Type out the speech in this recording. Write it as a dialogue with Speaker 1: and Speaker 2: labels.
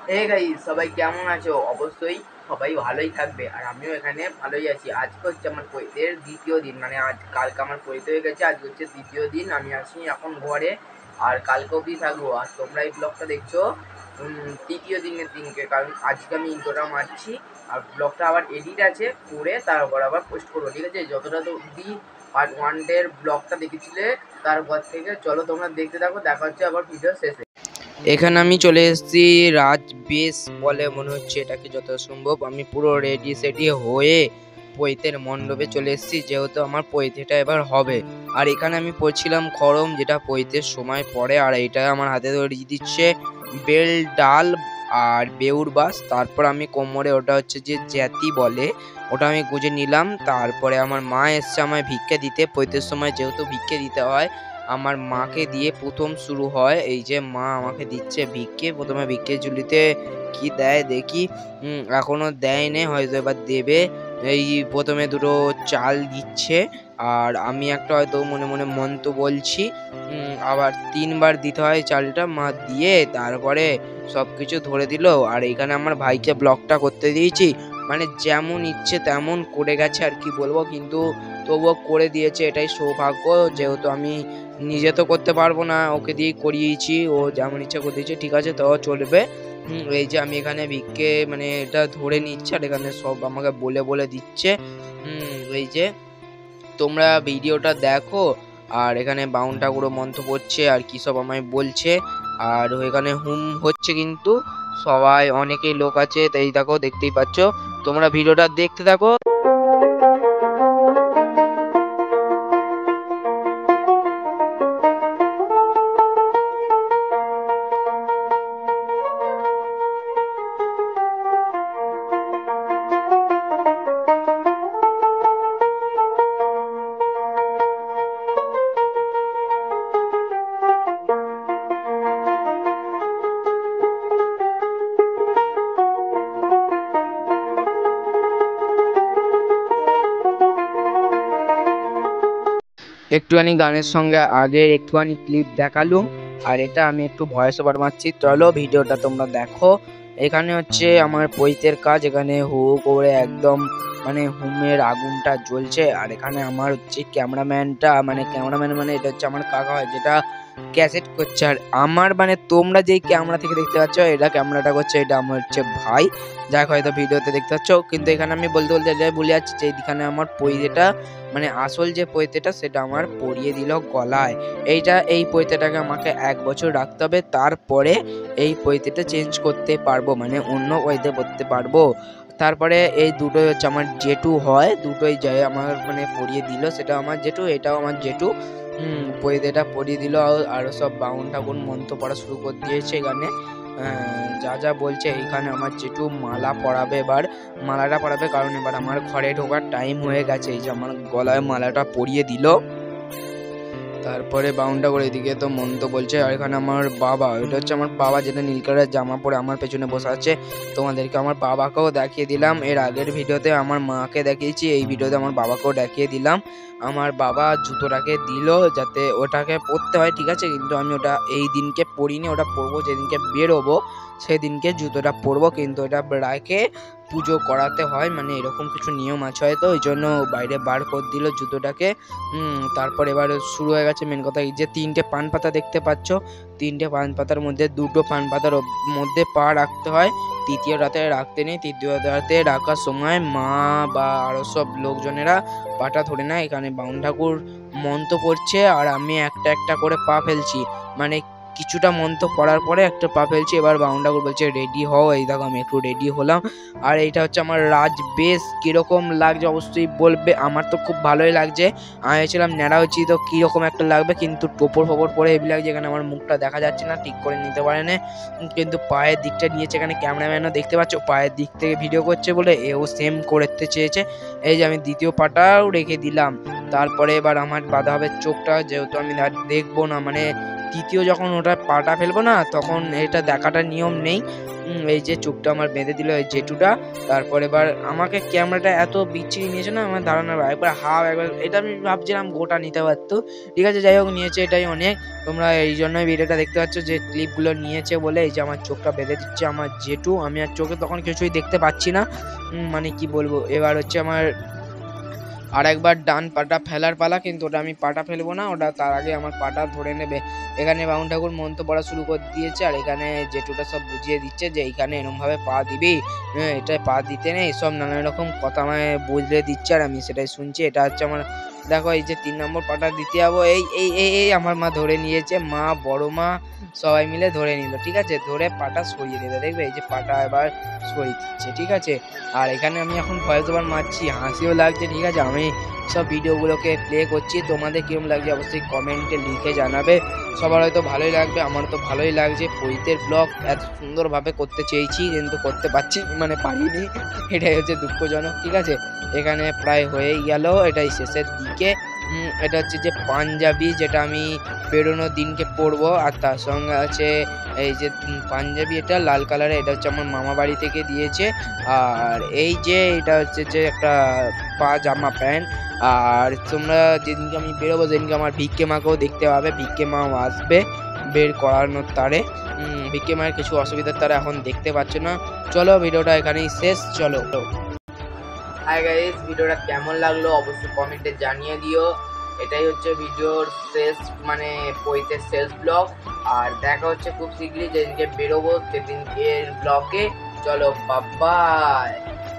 Speaker 1: Hey guys, সবাই কেমন আছো? অবশ্যই সবাই ভালোই থাকবে, আর আমিও এখানে ভালোই আছি। আজকে হচ্ছে আমার পরীক্ষার দ্বিতীয় দিন, মানে কালকে আমার পরীক্ষা হয়ে গেছে, আজকে হচ্ছে দ্বিতীয় দিন। আমি আছি এখন ঘরে, আর কালকে অবধি থাকবো। আর তোমরা এই ব্লগটা দেখছো তৃতীয় দিনের দিনকে, কারণ আজকে আমি ইন্ট্রোটা মারছি, আর ব্লগটা আবার এডিট আছে করে তারপর আবার পোস্ট করবো, ঠিক আছে? যতটা তো অবধি পার্ট ওয়ান ডের ব্লগটা দেখেছিলে তারপর থেকে চলো তোমরা দেখতে থাকো, দেখা হচ্ছে আবার ভিডিও শেষে। এখানে আমি চলে এসেছি রাজ বেস বলে মনে হচ্ছে এটাকে, যত সম্ভব। আমি পুরো রেডি সেডি হয়ে পৈতের মণ্ডপে চলে এসেছি, যেহেতু আমার পৈতেটা এবার হবে। আর এখানে আমি পড়ছিলাম খড়ম, যেটা পৈতের সময় পড়ে। আর এটা আমার হাতে ধরিয়ে দিচ্ছে বেল ডাল আর বেউর বাস। তারপর আমি কোমরে ওটা হচ্ছে যে জ্যাতি বলে, ওটা আমি গুঁজে নিলাম। তারপরে আমার মা এসছে আমায় ভিক্ষে দিতে। পৈতের সময় যেহেতু ভিক্ষে দিতে হয়, আমার মাকে দিয়ে প্রথম শুরু হয়। এই যে মা আমাকে দিচ্ছে ভিক্ষে, প্রথমে ভিক্ষে ঝুলিতে কি দেয় দেখি। এখনো দেয়নি, হয়তো এবার দেবে। এই প্রথমে দুটো চাল দিচ্ছে, আর আমি একটা হয়তো মনে মনে মন্ত্র বলছি। আবার 3বার দিতে হয় চালটা। মা দিয়ে তারপরে সবকিছু ধরে দিল। আর এখানে আমার ভাইকে ব্লগটা করতে দিয়েছি, মানে যেমন ইচ্ছে তেমন করে গেছে, আর কি বলবো। কিন্তু তবুও করে দিয়েছে, এটাই সৌভাগ্য। যেহেতু আমি নিজে তো করতে পারবো না, ওকে দিয়েই করিয়েছি। ও যেমন ইচ্ছা করে দিয়েছে, ঠিক আছে তো চলবে। এই যে আমি এখানে ভিক্ষে মানে এটা ধরে নিচ্ছে, আর এখানে সব আমাকে বলে বলে দিচ্ছে। এই যে তোমরা ভিডিওটা দেখো। আর এখানে বাউন ঠাকুরও মন্ত্র পড়ছে, আর কি সব আমায় বলছে। আর এখানে হুম হচ্ছে, কিন্তু সবাই অনেকেই লোক আছে, তাই দেখো, দেখতেই পাচ্ছ। তোমরা ভিডিওটা দেখতে থাকো। একটুখানি গানের সঙ্গে আগের একটুখানি ক্লিপ দেখালুম, আর এটা আমি একটু ভয়েস ওভার মারছি। চলো ভিডিওটা তোমরা দেখো। এখানে হচ্ছে আমার পৈতের কাজ, এখানে হু করে একদম মানে হুমের আগুনটা জ্বলছে। আর এখানে আমার হচ্ছে ক্যামেরাম্যানটা, মানে ক্যামেরাম্যান মানে এটা হচ্ছে আমার কাকা হয়, যেটা ক্যাসেট করছে। আর আমার মানে তোমরা যেই ক্যামেরা থেকে দেখতে পাচ্ছ এটা ক্যামেরাটা করছে, এটা আমার হচ্ছে ভাই, যাক হয়তো ভিডিওতে দেখতে পাচ্ছ। কিন্তু এখানে আমি বলতে বলতে এটাই ভুলে যাচ্ছি যে এখানে আমার পৈতেটা, মানে আসল যে পৈতেটা সেটা আমার পরিয়ে দিল গলায়। এই পৈতেটাকে আমাকে 1 বছর রাখতে হবে, তারপরে এই পৈতেটা চেঞ্জ করতে পারবো, মানে অন্য পৈতে পরতে পারবো। তারপরে এই দুটোই হচ্ছে আমার জেঠু হয়, দুটোই যায় আমার মানে পরিয়ে দিল। সেটা আমার জেঠু, এটাও আমার জেঠু। পৈতেটা পরিয়ে দিল, আরো সব বাউন ঠাকুর মন্ত্র পড়া শুরু করে দিয়েছে এখানে। যা যা বলছে, এইখানে আমার জেঠু মালা পরাবে এবার, মালাটা পরাবে, কারণ এবার আমার ঘরে ঢোকার টাইম হয়ে গেছে। এই যে আমার গলায় মালাটা পরিয়ে দিল, তারপরে বাউনটা করে এদিকে তো মন্ত্র বলছে। আর এখানে আমার বাবা, এটা হচ্ছে আমার বাবা, যেটা নীল কালারের জামা পরে আমার পেছনে বসে আছে। তোমাদেরকে আমার বাবাকেও দেখিয়ে দিলাম, এর আগের ভিডিওতে আমার মাকে দেখিয়েছি, এই ভিডিওতে আমার বাবাকেও দেখিয়ে দিলাম। আমার বাবা জুতোটাকে দিল যাতে ওটাকে পরতে হয়, ঠিক আছে, কিন্তু আমি ওটা এই দিনকে পরিনি, ওটা পরবো যেদিনকে বেরোবো সেদিনকে জুতোটা পরবো। কিন্তু এটা রেখে পুজো করাতে হয়, মানে এরকম কিছু নিয়ম আছে হয়তো, ওই জন্য বাইরে বার করে দিল জুতোটাকে। তারপর এবার শুরু হয়ে গেছে মেন কথা। এই যে 3টে পান পাতা দেখতে পাচ্ছ, 3টে পান পাতার মধ্যে 2টো পান পাতার মধ্যে পা রাখতে হয়, তৃতীয় রাতে রাখতে নেই। তৃতীয় রাতে রাখার সময় মা বা আরো সব লোকজনেরা পাটা ধরে নেয়। এখানে বাউন ঠাকুর মন্ত্র পড়ছে, আর আমি একটা একটা করে পা ফেলছি, মানে কিছুটা মন্ত্র পড়ার পরে একটা পা ফেলছি। এবার বাউন ঠাকুর বলছে রেডি হও, এই দেখো আমি একটু রেডি হলাম। আর এইটা হচ্ছে আমার রাজ বেশ, কিরকম লাগছে অবশ্যই বলবে। আমার তো খুব ভালোই লাগছে, আমি ভেবেছিলাম ন্যাড়া হচ্ছি তো কিরকম একটা লাগবে, কিন্তু টোপর ফোপর পরে হেভি লাগছে। এখানে আমার মুখটা দেখা যাচ্ছে না, ঠিক করে নিতে পারে না, কিন্তু পায়ের দিকটা নিয়েছে। এখানে ক্যামেরাম্যানও দেখতে পাচ্ছ পায়ের দিক থেকে ভিডিও করছে বলে এও সেম করতে চেয়েছে। এই যে আমি দ্বিতীয় পাটাও রেখে দিলাম। তারপরে এবার আমার বাঁধা হবে চোখটা, যেহেতু আমি আর দেখবো না, মানে তৃতীয় যখন ওটা পাটা ফেলবো না তখন এটা দেখাটা নিয়ম নেই। এই যে চোখটা আমার বেঁধে দিল এই জেঠুটা। তারপর এবার আমাকে ক্যামেরাটা এত বিচ্ছিরি নিয়েছে না আমার ধারণা, একবার একবার এটা আমি ভাবছিলাম গোটা নিতে পারতো। ঠিক আছে, যাই হোক নিয়েছে, এটাই অনেক। তোমরা এই জন্যই ভিডিওটা দেখতে পাচ্ছ যে ক্লিপগুলো নিয়েছে বলে। এই যে আমার চোখটা বেঁধে দিচ্ছে আমার জেঠু, আমি আর চোখে তখন কিছুই দেখতে পাচ্ছি না, মানে কি বলবো। এবার হচ্ছে আমার আরেকবার ডান পাটা ফেলার পালা, কিন্তু ওটা আমি পাটা ফেলবো না, ওটা তার আগে আমার পাটা ধরে নেবে। এখানে বামুন ঠাকুর মন্ত্র পড়া শুরু করে দিয়েছে, আর এখানে জেঠুটা সব বুঝিয়ে দিচ্ছে যে এইখানে এরকম ভাবে পা দিবি, এটা পা দিতে নেই, সব নানান রকম কথা আমায় বুঝলে দিচ্ছে, আর আমি সেটাই শুনছি। এটা হচ্ছে আমার, দেখো এই যে 3 নম্বর পাটা দিতে যাবো, এই এই এই এই আমার মা ধরে নিয়েছে, মা বড় মা সবাই মিলে ধরে নিল। ঠিক আছে, ধরে পাটা সরিয়ে দেবে, দেখবে এই যে পাটা এবার সরিয়ে দিচ্ছে। ঠিক আছে, আর এখানে আমি এখন ভয়েস ওভার মারছি, হাসিও লাগছে। ঠিক আছে, আমি সব ভিডিওগুলোকে প্লে করছি, তোমাদের কিরকম লাগছে অবশ্যই কমেন্টে লিখে জানাবে। সবার হয়তো ভালোই লাগবে, আমার তো ভালোই লাগছে। পৈতের ব্লগ এত সুন্দরভাবে করতে চেয়েছি কিন্তু করতে পারছি মানে পারিনি, এটাই হচ্ছে দুঃখজনক। ঠিক আছে, এখানে প্রায় হয়েই গেল, এটাই শেষের দিকে। এটা হচ্ছে যে পাঞ্জাবি, যেটা আমি বেরোনোর দিনকে পরবো, আর তার সঙ্গে আছে এই যে পাঞ্জাবি, এটা লাল কালারের, এটা হচ্ছে আমার মামা বাড়ি থেকে দিয়েছে। আর এই যে এটা হচ্ছে যে একটা জামা প্যান্ট। আর তোমরা যেদিনকে আমি বেরোবো সেদিনকে আমার ভিক্ষে মাকেও দেখতে পাবে, ভিক্ষে মাও আসবে বের করানোর তারে। ভিক্ষে মায়ের কিছু অসুবিধার তারা এখন দেখতে পাচ্ছ না। চলো ভিডিওটা এখানেই শেষ, চলো। হাই গাইস, ভিডিওটা কেমন লাগলো অবশ্যই কমেন্টে জানিয়ে দিও। এটাই হচ্ছে ভিডিওর শেষ, মানে পৈতের শেষ ব্লগ। আর দেখা হচ্ছে খুব শীঘ্রই যেদিনকে বেরোবো সেদিনকে ব্লগে। চলো বাই বাই।